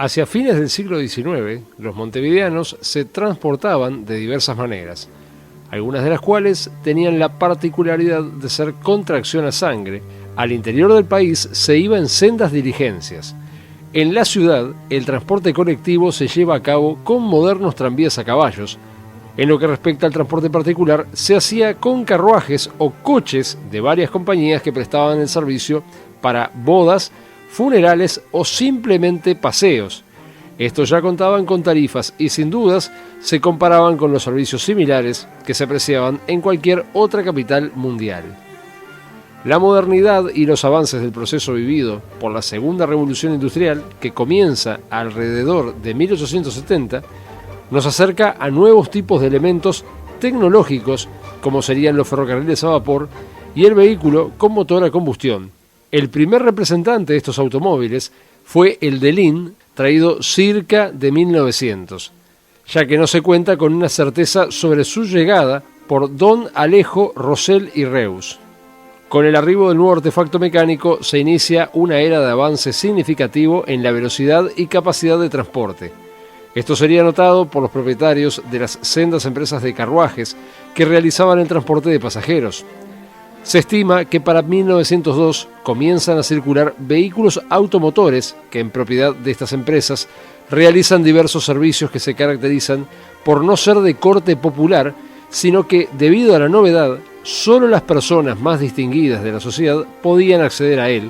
Hacia fines del siglo XIX, los montevideanos se transportaban de diversas maneras, algunas de las cuales tenían la particularidad de ser con tracción a sangre. Al interior del país se iba en sendas diligencias. En la ciudad, el transporte colectivo se lleva a cabo con modernos tranvías a caballos. En lo que respecta al transporte particular, se hacía con carruajes o coches de varias compañías que prestaban el servicio para bodas, funerales o simplemente paseos. Estos ya contaban con tarifas y sin dudas se comparaban con los servicios similares que se apreciaban en cualquier otra capital mundial. La modernidad y los avances del proceso vivido por la Segunda Revolución Industrial, que comienza alrededor de 1870, nos acerca a nuevos tipos de elementos tecnológicos como serían los ferrocarriles a vapor y el vehículo con motor a combustión. El primer representante de estos automóviles fue el Delin, traído cerca de 1900, ya que no se cuenta con una certeza sobre su llegada por Don Alejo Rosell y Reus. Con el arribo del nuevo artefacto mecánico se inicia una era de avance significativo en la velocidad y capacidad de transporte. Esto sería notado por los propietarios de las sendas empresas de carruajes que realizaban el transporte de pasajeros. Se estima que para 1902 comienzan a circular vehículos automotores que en propiedad de estas empresas realizan diversos servicios que se caracterizan por no ser de corte popular, sino que debido a la novedad, solo las personas más distinguidas de la sociedad podían acceder a él.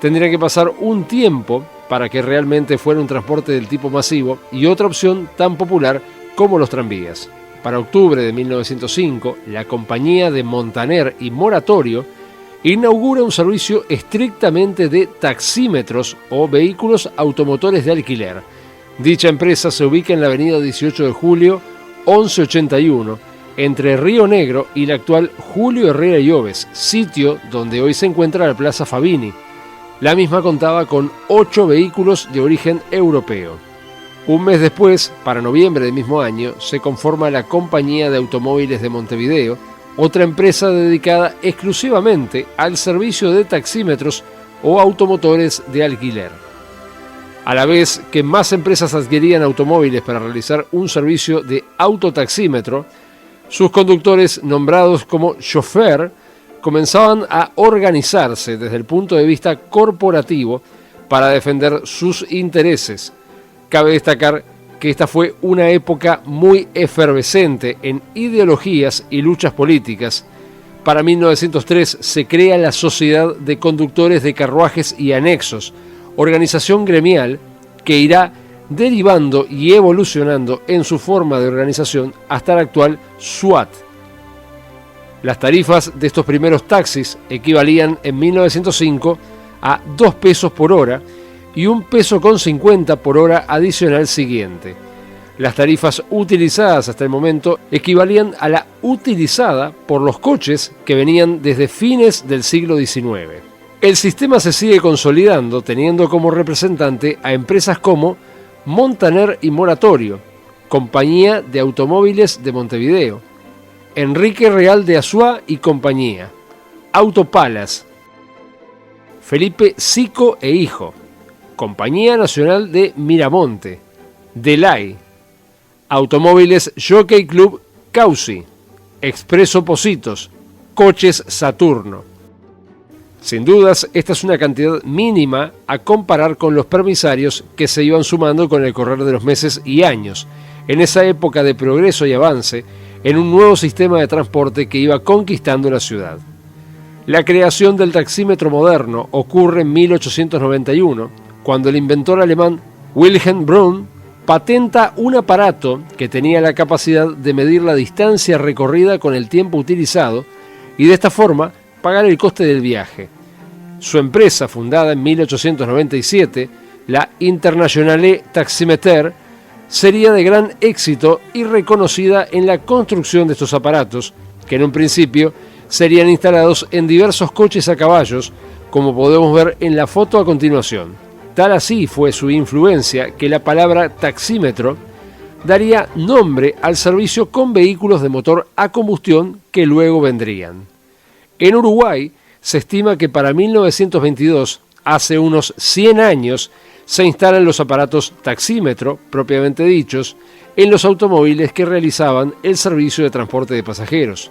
Tendría que pasar un tiempo para que realmente fuera un transporte del tipo masivo y otra opción tan popular como los tranvías. Para octubre de 1905, la compañía de Montaner y Moratorio inaugura un servicio estrictamente de taxímetros o vehículos automotores de alquiler. Dicha empresa se ubica en la avenida 18 de julio, 1181, entre Río Negro y la actual Julio Herrera y Oves, sitio donde hoy se encuentra la Plaza Fabini. La misma contaba con 8 vehículos de origen europeo. Un mes después, para noviembre del mismo año, se conforma la Compañía de Automóviles de Montevideo, otra empresa dedicada exclusivamente al servicio de taxímetros o automotores de alquiler. A la vez que más empresas adquirían automóviles para realizar un servicio de autotaxímetro, sus conductores, nombrados como chofer, comenzaban a organizarse desde el punto de vista corporativo para defender sus intereses. Cabe destacar que esta fue una época muy efervescente en ideologías y luchas políticas. Para 1903 se crea la Sociedad de Conductores de Carruajes y Anexos, organización gremial que irá derivando y evolucionando en su forma de organización hasta la actual SUAT. Las tarifas de estos primeros taxis equivalían en 1905 a 2 pesos por hora y 1,50 pesos por hora adicional siguiente. Las tarifas utilizadas hasta el momento equivalían a la utilizada por los coches que venían desde fines del siglo XIX. El sistema se sigue consolidando teniendo como representante a empresas como Montaner y Moratorio, Compañía de Automóviles de Montevideo, Enrique Real de Azúa y Compañía, Autopalas, Felipe Sico e Hijo, Compañía Nacional de Miramonte, Delay, Automóviles Jockey Club Causi, Expreso Positos, Coches Saturno. Sin dudas, esta es una cantidad mínima a comparar con los permisarios que se iban sumando con el correr de los meses y años, en esa época de progreso y avance, en un nuevo sistema de transporte que iba conquistando la ciudad. La creación del taxímetro moderno ocurre en 1891, cuando el inventor alemán Wilhelm Brunn patenta un aparato que tenía la capacidad de medir la distancia recorrida con el tiempo utilizado y de esta forma pagar el coste del viaje. Su empresa, fundada en 1897, la Internationale Taximeter, sería de gran éxito y reconocida en la construcción de estos aparatos, que en un principio serían instalados en diversos coches a caballos, como podemos ver en la foto a continuación. Tal así fue su influencia que la palabra taxímetro daría nombre al servicio con vehículos de motor a combustión que luego vendrían. En Uruguay se estima que para 1922, hace unos 100 años, se instalan los aparatos taxímetro, propiamente dichos, en los automóviles que realizaban el servicio de transporte de pasajeros.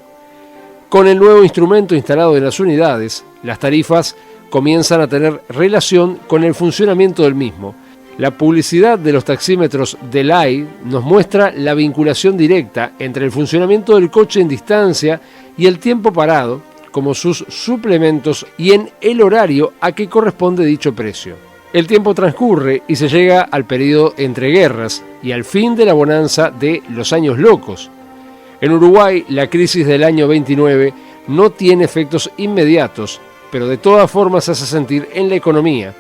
Con el nuevo instrumento instalado en las unidades, las tarifas comienzan a tener relación con el funcionamiento del mismo. La publicidad de los taxímetros Delay nos muestra la vinculación directa entre el funcionamiento del coche en distancia y el tiempo parado, como sus suplementos, y en el horario a que corresponde dicho precio. El tiempo transcurre y se llega al periodo entre guerras y al fin de la bonanza de los años locos. En Uruguay, la crisis del año 29 no tiene efectos inmediatos, pero de todas formas se hace sentir en la economía.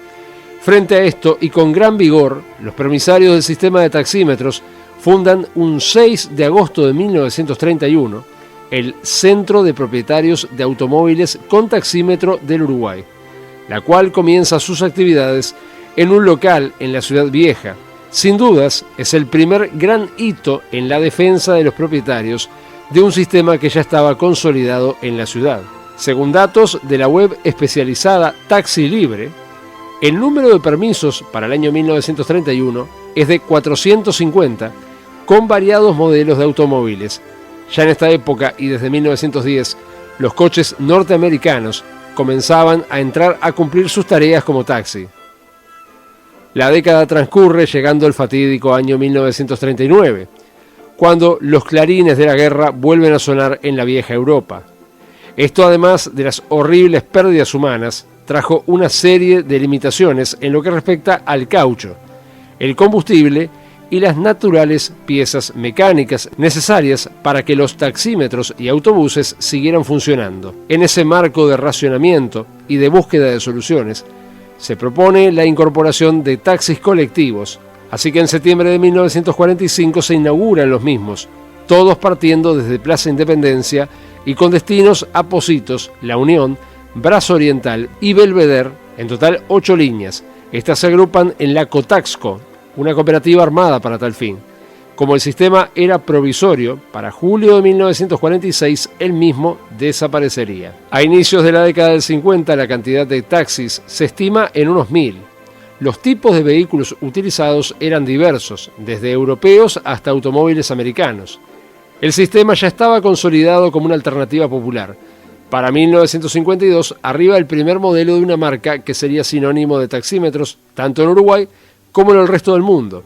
Frente a esto, y con gran vigor, los permisarios del sistema de taxímetros fundan un 6 de agosto de 1931 el Centro de Propietarios de Automóviles con Taxímetro del Uruguay, la cual comienza sus actividades en un local en la Ciudad Vieja. Sin dudas, es el primer gran hito en la defensa de los propietarios de un sistema que ya estaba consolidado en la ciudad. Según datos de la web especializada Taxi Libre, el número de permisos para el año 1931 es de 450, con variados modelos de automóviles. Ya en esta época y desde 1910, los coches norteamericanos comenzaban a entrar a cumplir sus tareas como taxi. La década transcurre llegando el fatídico año 1939, cuando los clarines de la guerra vuelven a sonar en la vieja Europa. Esto, además de las horribles pérdidas humanas, trajo una serie de limitaciones en lo que respecta al caucho, el combustible y las naturales piezas mecánicas necesarias para que los taxímetros y autobuses siguieran funcionando. En ese marco de racionamiento y de búsqueda de soluciones, se propone la incorporación de taxis colectivos, así que en septiembre de 1945 se inauguran los mismos, todos partiendo desde Plaza Independencia y con destinos a Pocitos, La Unión, Brazo Oriental y Belvedere, en total 8 líneas. Estas se agrupan en la Cotaxco, una cooperativa armada para tal fin. Como el sistema era provisorio, para julio de 1946 el mismo desaparecería. A inicios de la década del 50 la cantidad de taxis se estima en unos 1000. Los tipos de vehículos utilizados eran diversos, desde europeos hasta automóviles americanos. El sistema ya estaba consolidado como una alternativa popular. Para 1952 arriba el primer modelo de una marca que sería sinónimo de taxímetros, tanto en Uruguay como en el resto del mundo.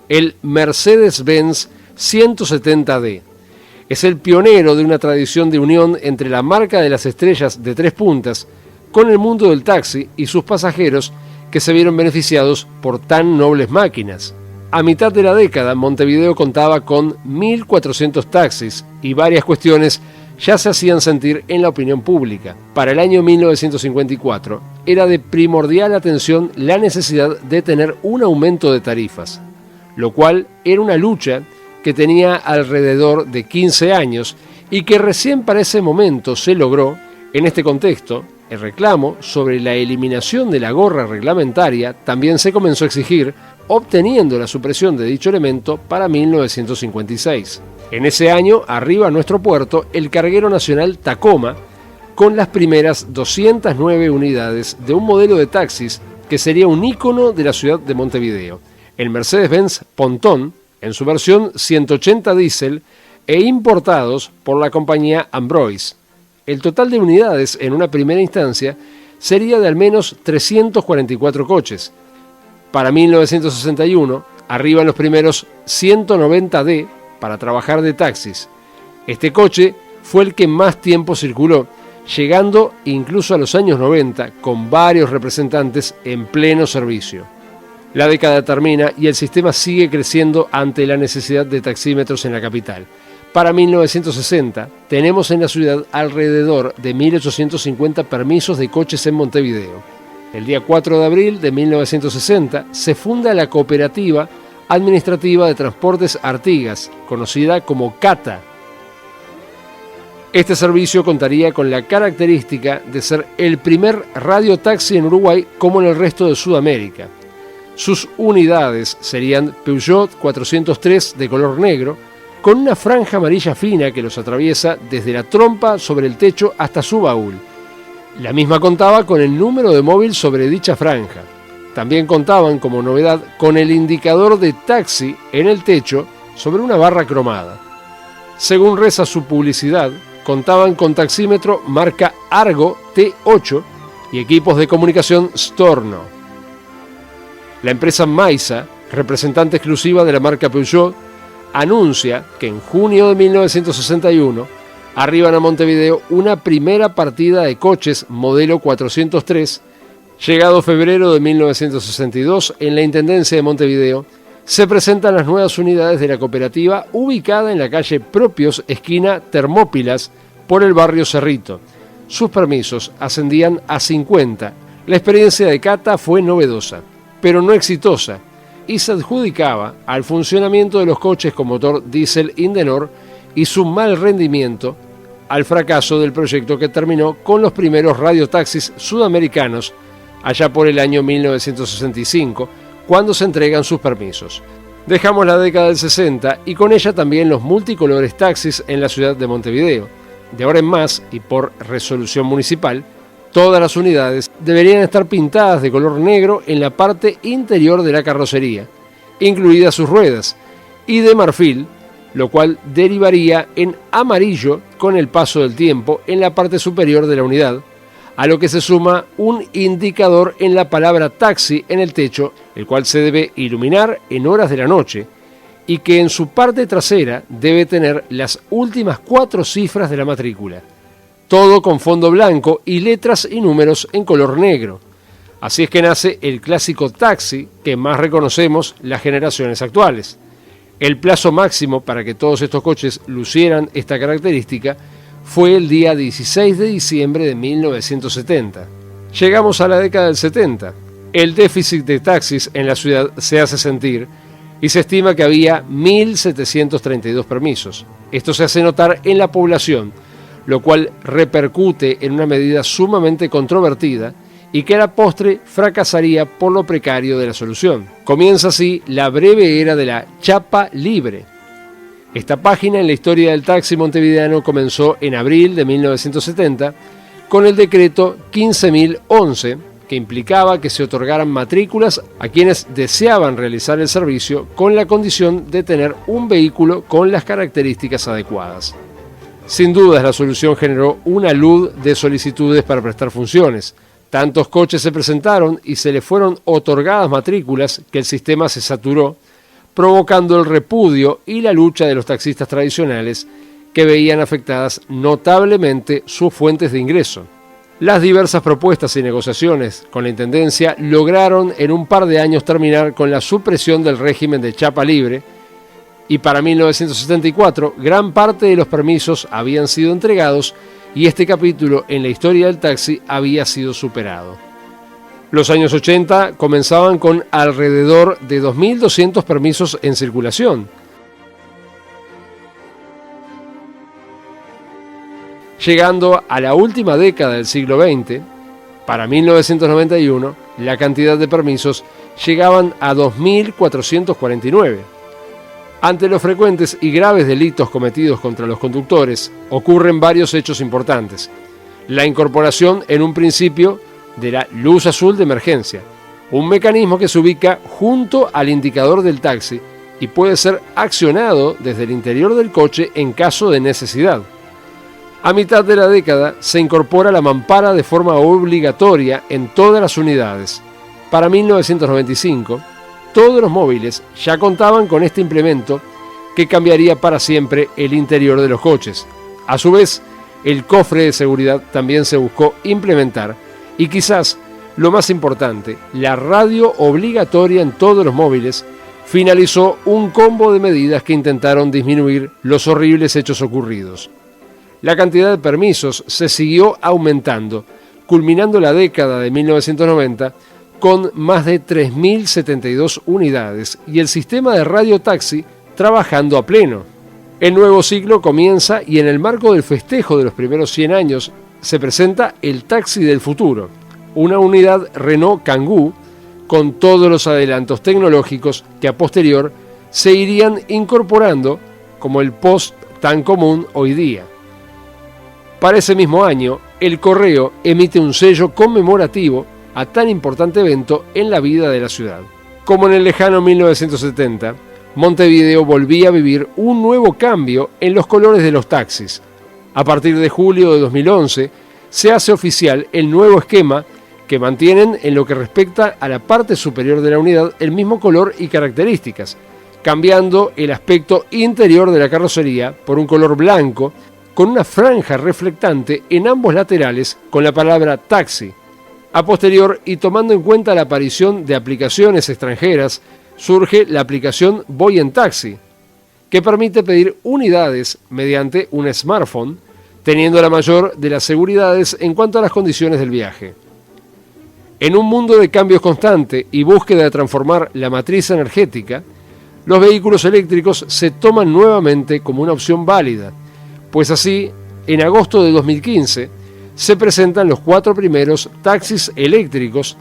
El Mercedes-Benz 170D. Es el pionero de una tradición de unión entre la marca de las estrellas de 3 puntas con el mundo del taxi y sus pasajeros que se vieron beneficiados por tan nobles máquinas. A mitad de la década, Montevideo contaba con 1.400 taxis y varias cuestiones ya se hacían sentir en la opinión pública. Para el año 1954 era de primordial atención la necesidad de tener un aumento de tarifas, lo cual era una lucha que tenía alrededor de 15 años y que recién para ese momento se logró. En este contexto, el reclamo sobre la eliminación de la gorra reglamentaria también se comenzó a exigir, obteniendo la supresión de dicho elemento para 1956. En ese año arriba a nuestro puerto el carguero nacional Tacoma, con las primeras 209 unidades de un modelo de taxis que sería un ícono de la ciudad de Montevideo, el Mercedes-Benz Pontón, en su versión 180 diésel e importados por la compañía Ambroise. El total de unidades en una primera instancia sería de al menos 344 coches. Para 1961 arriban los primeros 190D para trabajar de taxis. Este coche fue el que más tiempo circuló, llegando incluso a los años 90 con varios representantes en pleno servicio. La década termina y el sistema sigue creciendo ante la necesidad de taxímetros en la capital. Para 1960 tenemos en la ciudad alrededor de 1.850 permisos de coches en Montevideo. El día 4 de abril de 1960 se funda la Cooperativa Administrativa de Transportes Artigas, conocida como CATA. Este servicio contaría con la característica de ser el primer radiotaxi en Uruguay como en el resto de Sudamérica. Sus unidades serían Peugeot 403 de color negro, con una franja amarilla fina que los atraviesa desde la trompa sobre el techo hasta su baúl. La misma contaba con el número de móvil sobre dicha franja. también contaban como novedad con el indicador de taxi en el techo sobre una barra cromada. Según reza su publicidad, contaban con taxímetro marca Argo T8 y equipos de comunicación Storno. La empresa Maisa, representante exclusiva de la marca Peugeot, anuncia que en junio de 1961 arriban a Montevideo una primera partida de coches modelo 403. Llegado febrero de 1962, en la Intendencia de Montevideo, se presentan las nuevas unidades de la cooperativa ubicada en la calle Propios, esquina Termópilas, por el barrio Cerrito. Sus permisos ascendían a 50. La experiencia de cata fue novedosa, pero no exitosa, y se adjudicaba al funcionamiento de los coches con motor diésel Indenor y su mal rendimiento al fracaso del proyecto que terminó con los primeros radiotaxis sudamericanos allá por el año 1965, cuando se entregan sus permisos. Dejamos la década del 60 y con ella también los multicolores taxis en la ciudad de Montevideo. De ahora en más, y por resolución municipal, todas las unidades deberían estar pintadas de color negro en la parte interior de la carrocería, incluidas sus ruedas, y de marfil, lo cual derivaría en amarillo con el paso del tiempo en la parte superior de la unidad, a lo que se suma un indicador en la palabra taxi en el techo, el cual se debe iluminar en horas de la noche, y que en su parte trasera debe tener las últimas 4 cifras de la matrícula. Todo con fondo blanco y letras y números en color negro. Así es que nace el clásico taxi que más reconocemos las generaciones actuales. El plazo máximo para que todos estos coches lucieran esta característica fue el día 16 de diciembre de 1970. Llegamos a la década del 70. El déficit de taxis en la ciudad se hace sentir y se estima que había 1.732 permisos. Esto se hace notar en la población, lo cual repercute en una medida sumamente controvertida y que a la postre fracasaría por lo precario de la solución. Comienza así la breve era de la chapa libre. Esta página en la historia del taxi montevideano comenzó en abril de 1970 con el decreto 15.011, que implicaba que se otorgaran matrículas a quienes deseaban realizar el servicio con la condición de tener un vehículo con las características adecuadas. Sin dudas, la solución generó una luz de solicitudes para prestar funciones. Tantos coches se presentaron y se le fueron otorgadas matrículas que el sistema se saturó, provocando el repudio y la lucha de los taxistas tradicionales que veían afectadas notablemente sus fuentes de ingreso. Las diversas propuestas y negociaciones con la Intendencia lograron en un par de años terminar con la supresión del régimen de chapa libre, y para 1974 gran parte de los permisos habían sido entregados y este capítulo en la historia del taxi había sido superado. Los años 80 comenzaban con alrededor de 2.200 permisos en circulación. Llegando a la última década del siglo XX, para 1991, la cantidad de permisos llegaban a 2.449. Ante los frecuentes y graves delitos cometidos contra los conductores, ocurren varios hechos importantes. La incorporación en un principio de la luz azul de emergencia, un mecanismo que se ubica junto al indicador del taxi y puede ser accionado desde el interior del coche en caso de necesidad. A mitad de la década se incorpora la mampara de forma obligatoria en todas las unidades. Para 1995, todos los móviles ya contaban con este implemento que cambiaría para siempre el interior de los coches. A su vez, el cofre de seguridad también se buscó implementar y quizás lo más importante, la radio obligatoria en todos los móviles finalizó un combo de medidas que intentaron disminuir los horribles hechos ocurridos. La cantidad de permisos se siguió aumentando, culminando la década de 1990 con más de 3.072 unidades y el sistema de radiotaxi trabajando a pleno. El nuevo ciclo comienza y en el marco del festejo de los primeros 100 años se presenta el taxi del futuro, una unidad Renault Kangoo con todos los adelantos tecnológicos que a posterior se irían incorporando como el Post tan común hoy día. Para ese mismo año, el Correo emite un sello conmemorativo a tan importante evento en la vida de la ciudad. Como en el lejano 1970, Montevideo volvía a vivir un nuevo cambio en los colores de los taxis. A partir de julio de 2011, se hace oficial el nuevo esquema que mantienen en lo que respecta a la parte superior de la unidad el mismo color y características, cambiando el aspecto interior de la carrocería por un color blanco con una franja reflectante en ambos laterales con la palabra taxi. A posterior, y tomando en cuenta la aparición de aplicaciones extranjeras, surge la aplicación Voy en Taxi, que permite pedir unidades mediante un smartphone, teniendo la mayor de las seguridades en cuanto a las condiciones del viaje. En un mundo de cambios constante y búsqueda de transformar la matriz energética, los vehículos eléctricos se toman nuevamente como una opción válida, pues así, en agosto de 2015, se presentan los 4 primeros taxis eléctricos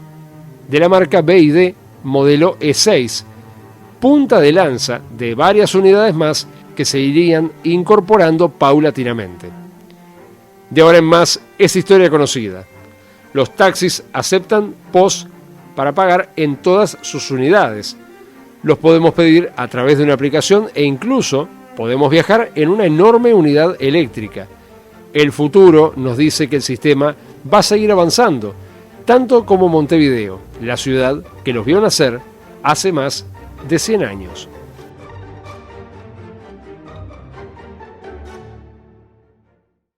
de la marca BYD modelo E6, punta de lanza de varias unidades más que se irían incorporando paulatinamente. De ahora en más es historia conocida. Los taxis aceptan POS para pagar en todas sus unidades. Los podemos pedir a través de una aplicación e incluso podemos viajar en una enorme unidad eléctrica. El futuro nos dice que el sistema va a seguir avanzando, tanto como Montevideo, la ciudad que los vio nacer hace más de 100 años.